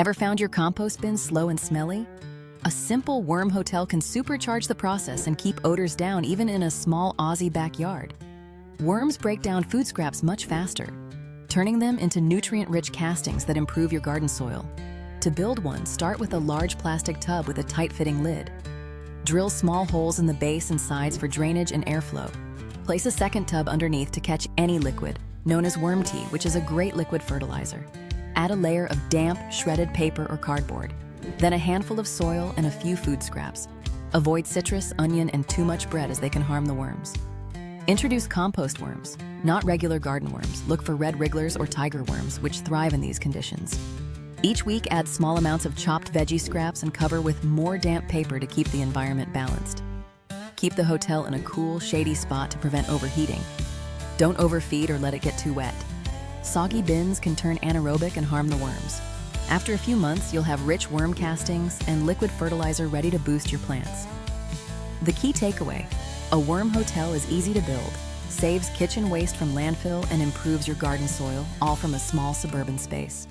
Ever found your compost bin slow and smelly? A simple worm hotel can supercharge the process and keep odors down even in a small Aussie backyard. Worms break down food scraps much faster, turning them into nutrient-rich castings that improve your garden soil. To build one, start with a large plastic tub with a tight-fitting lid. Drill small holes in the base and sides for drainage and airflow. Place a second tub underneath to catch any liquid, known as worm tea, which is a great liquid fertilizer. Add a layer of damp, shredded paper or cardboard, then a handful of soil and a few food scraps. Avoid citrus, onion, and too much bread as they can harm the worms. Introduce compost worms, not regular garden worms. Look for red wrigglers or tiger worms, which thrive in these conditions. Each week, add small amounts of chopped veggie scraps and cover with more damp paper to keep the environment balanced. Keep the hotel in a cool, shady spot to prevent overheating. Don't overfeed or let it get too wet. Soggy bins can turn anaerobic and harm the worms. After a few months, you'll have rich worm castings and liquid fertilizer ready to boost your plants. The key takeaway: a worm hotel is easy to build, saves kitchen waste from landfill, and improves your garden soil, all from a small suburban space.